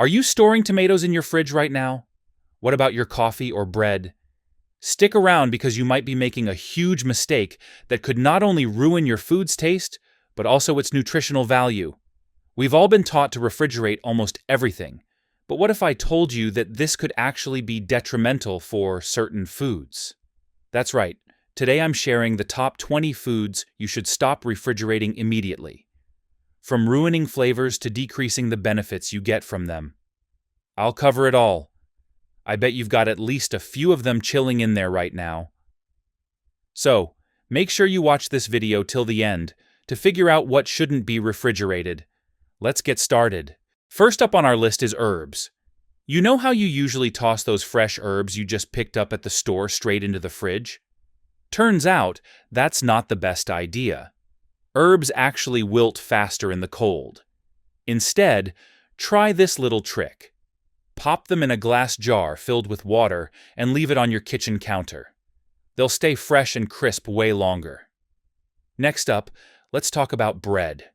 Are you storing tomatoes in your fridge right now? What about your coffee or bread? Stick around because you might be making a huge mistake that could not only ruin your food's taste, but also its nutritional value. We've all been taught to refrigerate almost everything, but what if I told you that this could actually be detrimental for certain foods? That's right. Today I'm sharing the top 20 foods you should stop refrigerating immediately. From ruining flavors to decreasing the benefits you get from them. I'll cover it all. I bet you've got at least a few of them chilling in there right now. So, make sure you watch this video till the end to figure out what shouldn't be refrigerated. Let's get started. First up on our list is herbs. You know how you usually toss those fresh herbs you just picked up at the store straight into the fridge? Turns out, that's not the best idea. Herbs actually wilt faster in the cold. Instead, try this little trick. Pop them in a glass jar filled with water and leave it on your kitchen counter. They'll stay fresh and crisp way longer. Next up, let's talk about bread.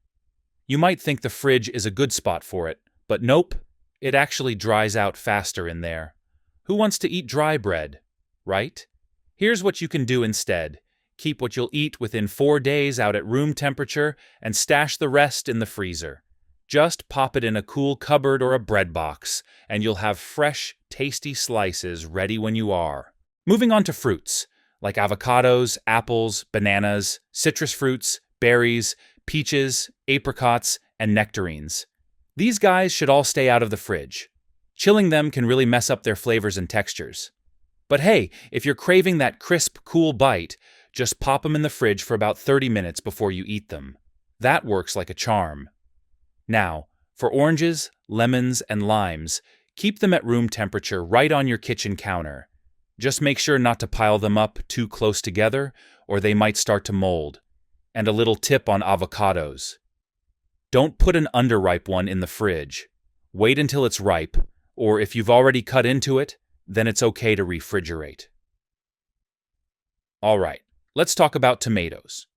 You might think the fridge is a good spot for it, but nope, it actually dries out faster in there. Who wants to eat dry bread, right? Here's what you can do instead. Keep what you'll eat within 4 days out at room temperature and stash the rest in the freezer. Just pop it in a cool cupboard or a bread box, and you'll have fresh, tasty slices ready when you are. Moving on to fruits, like avocados, apples, bananas, citrus fruits, berries, peaches, apricots, and nectarines. These guys should all stay out of the fridge. Chilling them can really mess up their flavors and textures. But hey, if you're craving that crisp, cool bite, just pop them in the fridge for about 30 minutes before you eat them. That works like a charm. Now, for oranges, lemons, and limes, keep them at room temperature right on your kitchen counter. Just make sure not to pile them up too close together, or they might start to mold. And a little tip on avocados. Don't put an underripe one in the fridge. Wait until it's ripe, or if you've already cut into it, then it's okay to refrigerate. Alright, let's talk about tomatoes.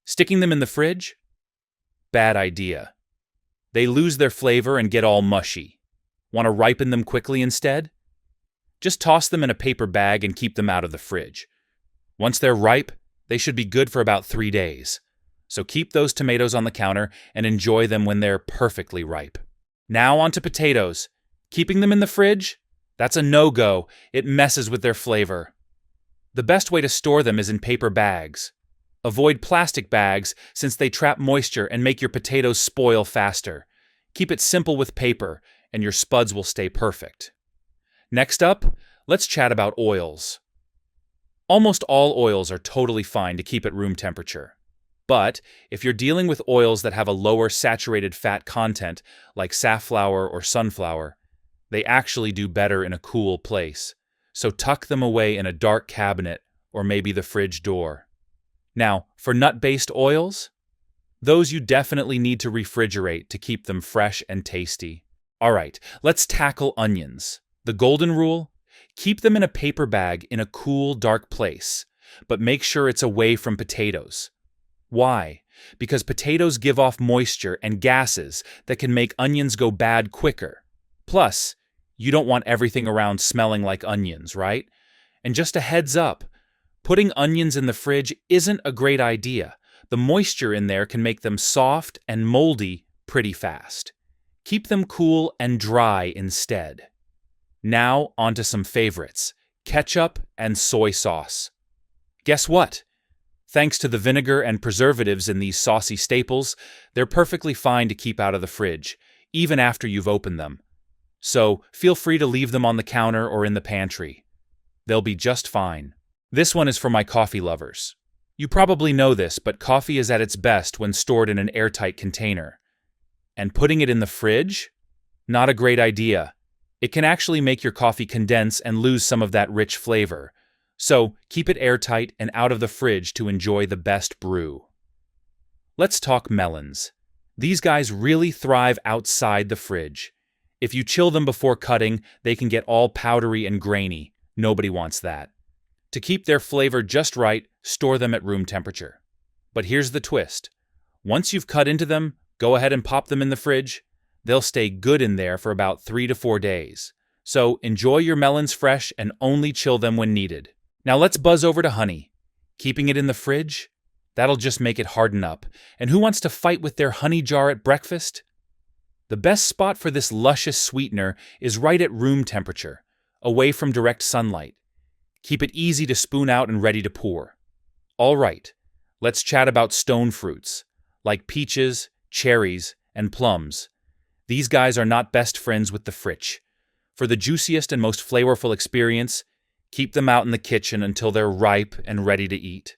Sticking them in the fridge? Bad idea. They lose their flavor and get all mushy. Want to ripen them quickly instead? Just toss them in a paper bag and keep them out of the fridge. Once they're ripe, they should be good for about 3 days. So keep those tomatoes on the counter and enjoy them when they're perfectly ripe. Now on to potatoes. Keeping them in the fridge? That's a no-go. It messes with their flavor. The best way to store them is in paper bags. Avoid plastic bags since they trap moisture and make your potatoes spoil faster. Keep it simple with paper, and your spuds will stay perfect. Next up, let's chat about oils. Almost all oils are totally fine to keep at room temperature. But if you're dealing with oils that have a lower saturated fat content, like safflower or sunflower, they actually do better in a cool place. So tuck them away in a dark cabinet or maybe the fridge door. Now, for nut-based oils, those you definitely need to refrigerate to keep them fresh and tasty. Alright, let's tackle onions. The golden rule? Keep them in a paper bag in a cool, dark place, but make sure it's away from potatoes. Why? Because potatoes give off moisture and gases that can make onions go bad quicker. Plus, you don't want everything around smelling like onions, right? And just a heads up, putting onions in the fridge isn't a great idea. The moisture in there can make them soft and moldy pretty fast. Keep them cool and dry instead. Now onto some favorites, ketchup and soy sauce. Guess what? Thanks to the vinegar and preservatives in these saucy staples, they're perfectly fine to keep out of the fridge, even after you've opened them. So feel free to leave them on the counter or in the pantry. They'll be just fine. This one is for my coffee lovers. You probably know this, but coffee is at its best when stored in an airtight container. And putting it in the fridge? Not a great idea. It can actually make your coffee condense and lose some of that rich flavor. So keep it airtight and out of the fridge to enjoy the best brew. Let's talk melons. These guys really thrive outside the fridge. If you chill them before cutting, they can get all powdery and grainy. Nobody wants that. To keep their flavor just right, store them at room temperature. But here's the twist. Once you've cut into them, go ahead and pop them in the fridge, They'll stay good in there for about 3 to 4 days. So enjoy your melons fresh and only chill them when needed. Now let's buzz over to honey. Keeping it in the fridge? That'll just make it harden up. And who wants to fight with their honey jar at breakfast? The best spot for this luscious sweetener is right at room temperature, away from direct sunlight. Keep it easy to spoon out and ready to pour. All right, let's chat about stone fruits, like peaches, cherries, and plums. These guys are not best friends with the fridge. For the juiciest and most flavorful experience, keep them out in the kitchen until they're ripe and ready to eat.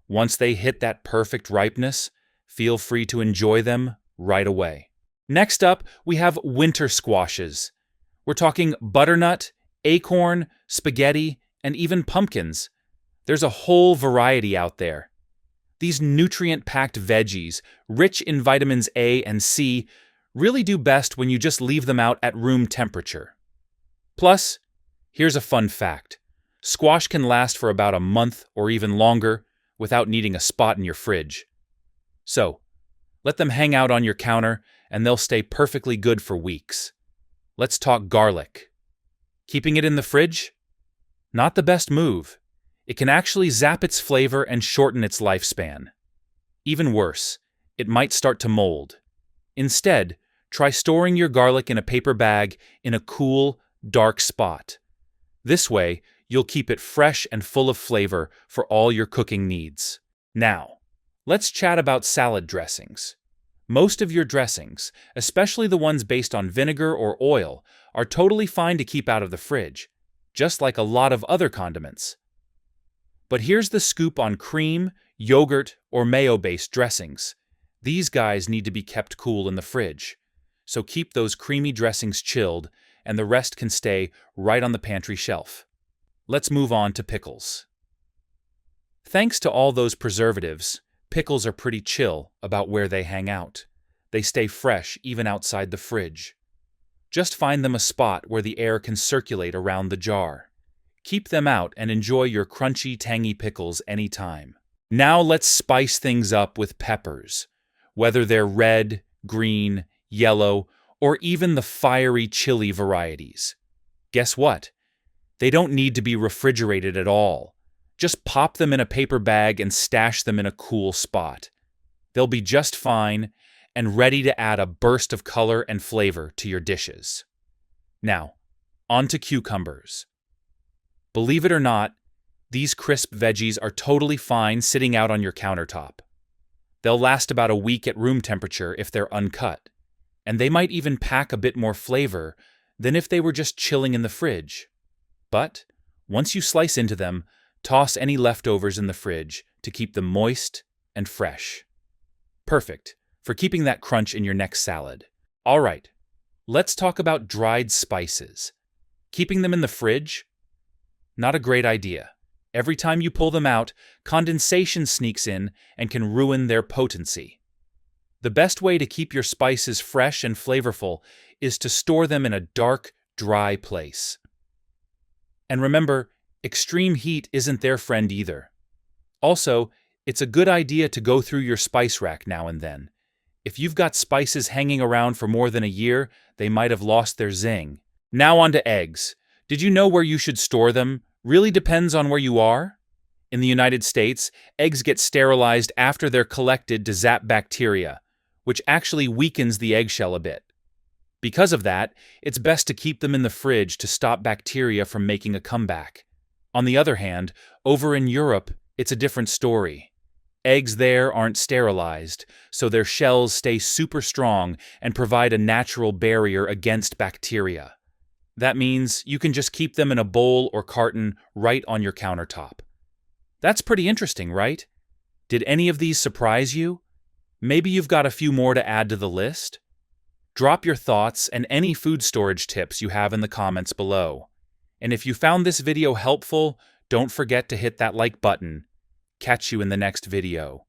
Once they hit that perfect ripeness, feel free to enjoy them right away. Next up, we have winter squashes. We're talking butternut, acorn, spaghetti, and even pumpkins. There's a whole variety out there. These nutrient-packed veggies, rich in vitamins A and C, really do best when you just leave them out at room temperature. Plus, here's a fun fact. Squash can last for about a month or even longer without needing a spot in your fridge. So, let them hang out on your counter and they'll stay perfectly good for weeks. Let's talk garlic. Keeping it in the fridge? Not the best move. It can actually zap its flavor and shorten its lifespan. Even worse, it might start to mold. Instead, try storing your garlic in a paper bag in a cool, dark spot. This way, you'll keep it fresh and full of flavor for all your cooking needs. Now, let's chat about salad dressings. Most of your dressings, especially the ones based on vinegar or oil, are totally fine to keep out of the fridge, just like a lot of other condiments. But here's the scoop on cream, yogurt, or mayo-based dressings. These guys need to be kept cool in the fridge, so keep those creamy dressings chilled, and the rest can stay right on the pantry shelf. Let's move on to pickles. Thanks to all those preservatives, pickles are pretty chill about where they hang out. They stay fresh even outside the fridge. Just find them a spot where the air can circulate around the jar. Keep them out and enjoy your crunchy, tangy pickles anytime. Now let's spice things up with peppers. Whether they're red, green, yellow, or even the fiery chili varieties. Guess what? They don't need to be refrigerated at all. Just pop them in a paper bag and stash them in a cool spot. They'll be just fine and ready to add a burst of color and flavor to your dishes. Now, on to cucumbers. Believe it or not, these crisp veggies are totally fine sitting out on your countertop. They'll last about a week at room temperature if they're uncut, and they might even pack a bit more flavor than if they were just chilling in the fridge. But once you slice into them, toss any leftovers in the fridge to keep them moist and fresh. Perfect for keeping that crunch in your next salad. All right, let's talk about dried spices. Keeping them in the fridge? Not a great idea. Every time you pull them out, condensation sneaks in and can ruin their potency. The best way to keep your spices fresh and flavorful is to store them in a dark, dry place. And remember, extreme heat isn't their friend either. Also, it's a good idea to go through your spice rack now and then. If you've got spices hanging around for more than a year, they might have lost their zing. Now on to eggs. Did you know where you should store them? Really depends on where you are. In the United States, eggs get sterilized after they're collected to zap bacteria, which actually weakens the eggshell a bit. Because of that, it's best to keep them in the fridge to stop bacteria from making a comeback. On the other hand, over in Europe, it's a different story. Eggs there aren't sterilized, so their shells stay super strong and provide a natural barrier against bacteria. That means you can just keep them in a bowl or carton right on your countertop. That's pretty interesting, right? Did any of these surprise you? Maybe you've got a few more to add to the list? Drop your thoughts and any food storage tips you have in the comments below. And if you found this video helpful, don't forget to hit that like button. Catch you in the next video.